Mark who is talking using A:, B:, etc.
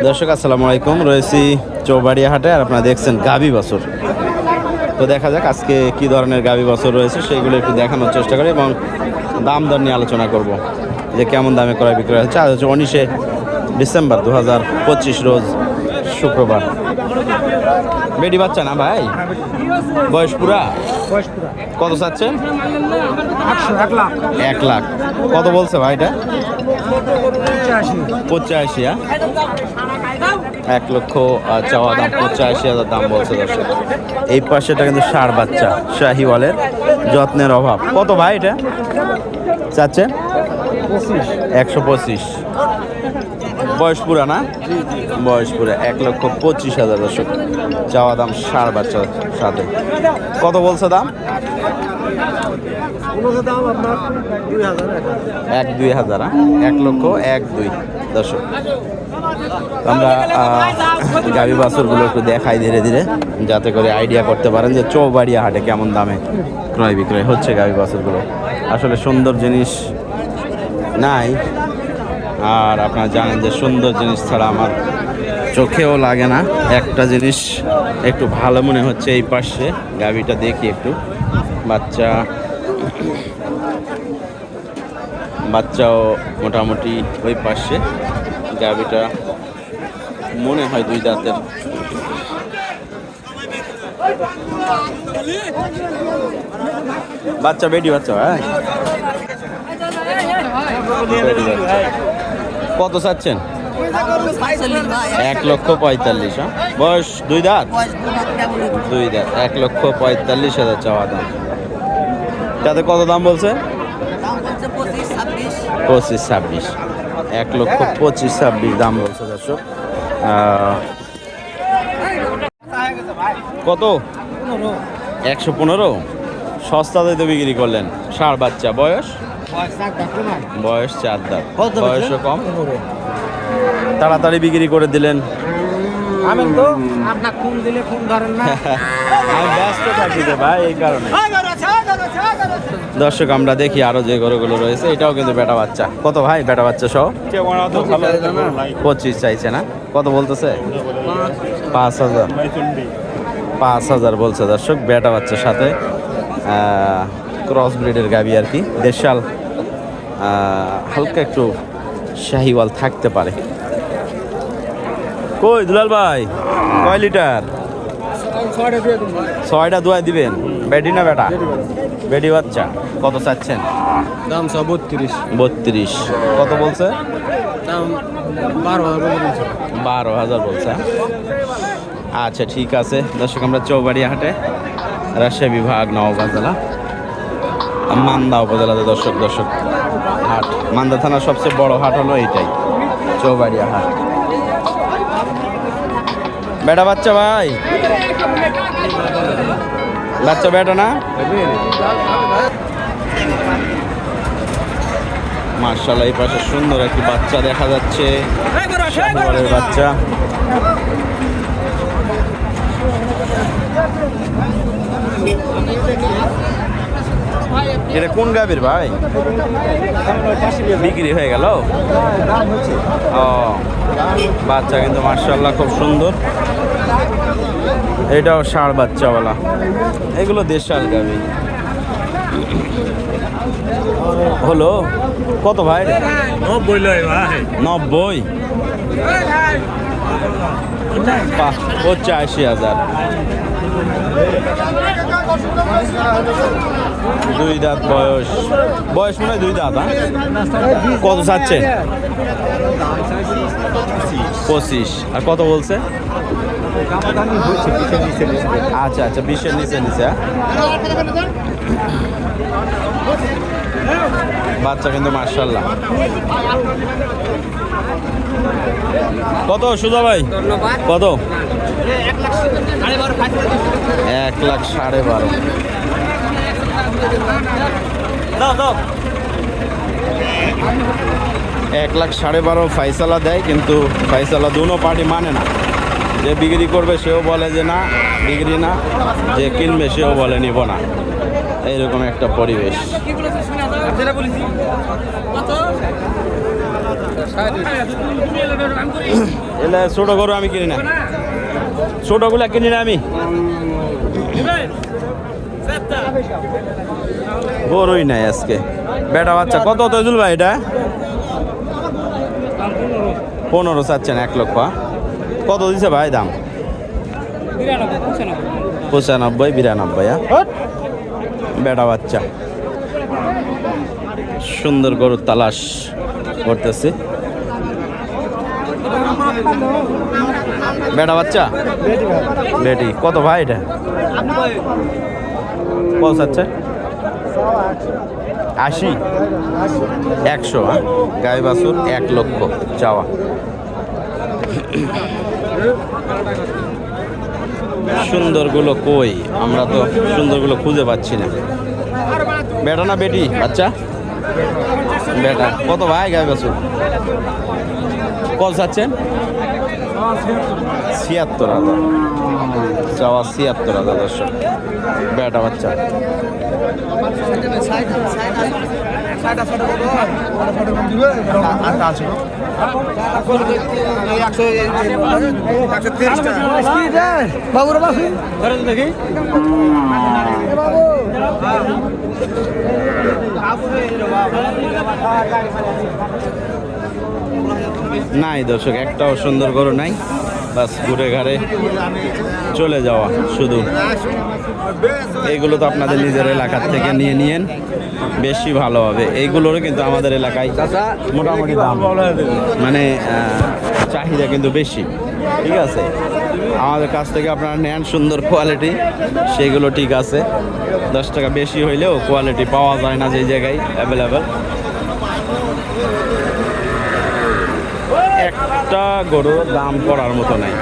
A: দর্শক আসসালামু আলাইকুম, রয়েছি চৌবাড়িয়া হাটে আর আপনারা দেখছেন গাভী বছর। তো দেখা যাক আজকে কি ধরনের গাভী বছর রয়েছে সেইগুলো একটু দেখানোর চেষ্টা করি এবং দাম দর নিয়ে আলোচনা করব যে কেমন দামে ক্রয় বিক্রয় হচ্ছে। আজ হচ্ছে 19শে ডিসেম্বর 2025 রোজ শুক্রবার। বেডি বাচ্চা না ভাই? বয়স পুরা? কত চাচ্ছেন? 1 লাখ। কত বলছে ভাই এটা? 85। 1 লক্ষ চাওয়া দাম, 85,000 দাম বলছে দর্শক। এই পাশেটা কিন্তু ষাঁড় বাচ্চা, শাহিওয়ালের, যত্নের অভাব। কত ভাই এটা চাচ্ছেন? 125। বয়স পুরা না? বয়স পুরা। 1,25,000 দর্শক চাওয়া দাম ষাঁড় বাচ্চার সাথে। কত বলছে দাম? 1-2,000। 1,02,000 দর্শক। আমরা গাভী বাছুরগুলো একটু দেখাই ধীরে ধীরে, যাতে করে আইডিয়া করতে পারেন যে চৌবাড়িয়া হাটে কেমন দামে ক্রয় বিক্রয় হচ্ছে গাভী বাছুরগুলো। আসলে সুন্দর জিনিস নাই, আর আপনারা জানেন যে সুন্দর জিনিস ছাড়া আমার চোখেও লাগে না। একটা জিনিস একটু ভালো মনে হচ্ছে, এই পাশে গাভীটা দেখি একটু। বাচ্চাও মোটামুটি ওই পাশে। গাভীটা মনে হয় 2 দাঁতের। বাচ্চা বেটি বাচ্চা? হ্যাঁ, কত চাচ্ছেন? 1,45,000। বয়স 2 দাঁত? 2 দাঁত। 1,45,000 চাওয়া দাম। তাতে কত দাম বলছে? 25-26। 1,25,000 দাম বলছে দর্শক। কত? 115। সস্তাতে তো বিক্রি করলেন। ষাঁড় বাচ্চা, বয়স? বয়স 4 দাঁত। বয়সও কম, তাড়াতাড়ি বিক্রি করে দিলেন। আমি ব্যস্ত থাকি রে ভাই, এই কারণে। দর্শক আমরা দেখি আরো যে গরুগুলো রয়েছে। এটাও কিন্তু বেটা বাচ্চা। কত ভাই বেটা বাচ্চা সহ? 25 চাইছে না? কত বলতেছে? 5,000। 5,000 বলছে দর্শক। বেটা বাচ্চার সাথে ক্রস ব্রিডের গাভী আর কি। দেশাল, হালকা একটু শাহিওয়াল থাকতে পারে। কই দুলাল ভাই, কয় লিটার? 6টা দুয়াই দিবেন। বেডি না বেটা? বেডি বাচ্চা। কত চাচ্ছেন?
B: দাম 32।
A: 32। কত বলছে?
B: দাম
A: 12,000 বলছে। আচ্ছা ঠিক আছে দর্শক, আমরা চৌবাড়িয়া হাটে, রাজশাহী বিভাগ, নওগাঁ জেলা, মান্দা উপজেলাতে দর্শক হাট। মান্দা থানার সবচেয়ে বড় হাট হলো এইটাই, চৌবাড়িয়া হাট। বেটা বাচ্চা ভাই? বাচ্চা বেটা না? মাশাআল্লাহ, এই পাশে সুন্দর একটি বাচ্চা দেখা যাচ্ছে, শাহিওয়ালের বাচ্চা। এটা কোন গাভীর ভাই? বিক্রি হয়ে গেল? ও, বাচ্চা কিন্তু মাশাআল্লাহ খুব সুন্দর। এটাও ষাঁড় বাচ্চাওয়ালা। এগুলো দেশাল গাভী। হলো কত ভাই? 90। 85,000। 2 দাঁত বয়স। বয়স মনে হয় 2 দাঁত। কত চাচ্ছেন? 25। আর কত বলছে? আচ্ছা 20-এর নিচে। বাচ্চা কিন্তু মাশাআল্লাহ। কত সুজা ভাই? কত? 1,12,500। দাও 1,12,500 ফাইসালা দেয়, কিন্তু ফাইসালা দুনো পার্টি মানে না। যে বিক্রি করবে সেও বলে যে না বিক্রি না, যে কিনবে সেও বলে নিব না। এইরকম একটা পরিবেশ। এলে ছোট গরু আমি কিনি না, ছোটগুলা কিনি না আমি, গরুই নাই আজকে। বেটা বাচ্চা কত তৈজুল ভাই এটা? 15 চাচ্ছেন, 1 লক্ষ। কত দিছে ভাই দাম? 95, 92। বেটা বাচ্চা সুন্দর গরুর তালাশ করতেছি। বেটা বাচ্চা বেটি, কত ভাই এটা? কত চাচ্ছে? 80, 100। গাই বাছুর 1 লক্ষ চাওয়া। সুন্দরগুলো কই? আমরা তো সুন্দরগুলো খুঁজে পাচ্ছি না। বেটা না বেটি বাচ্চা? বেটা। কত ভাই গাই বাছুর? কত চাচ্ছেন? 76,000 চাওয়া, 76,000 দর্শক। বেটা বাচ্চা। নাই দর্শক, একটাও সুন্দর গরু নাই, বাস ঘুরে ঘাড়ে চলে যাওয়া শুধু। এইগুলো তো আপনাদের নিজের এলাকার থেকে নিয়ে নিয়েন, বেশি ভালো হবে। এইগুলোরও কিন্তু আমাদের এলাকায় মোটামুটি দাম, মানে চাহিদা কিন্তু বেশি। ঠিক আছে, আমাদের কাছ থেকে আপনারা নেন সুন্দর কোয়ালিটি, সেগুলো ঠিক আছে। 10 টাকা বেশি হইলেও কোয়ালিটি পাওয়া যায় না যে জায়গায় অ্যাভেলেবেল। একটা গরুর দাম করার মতো নাই।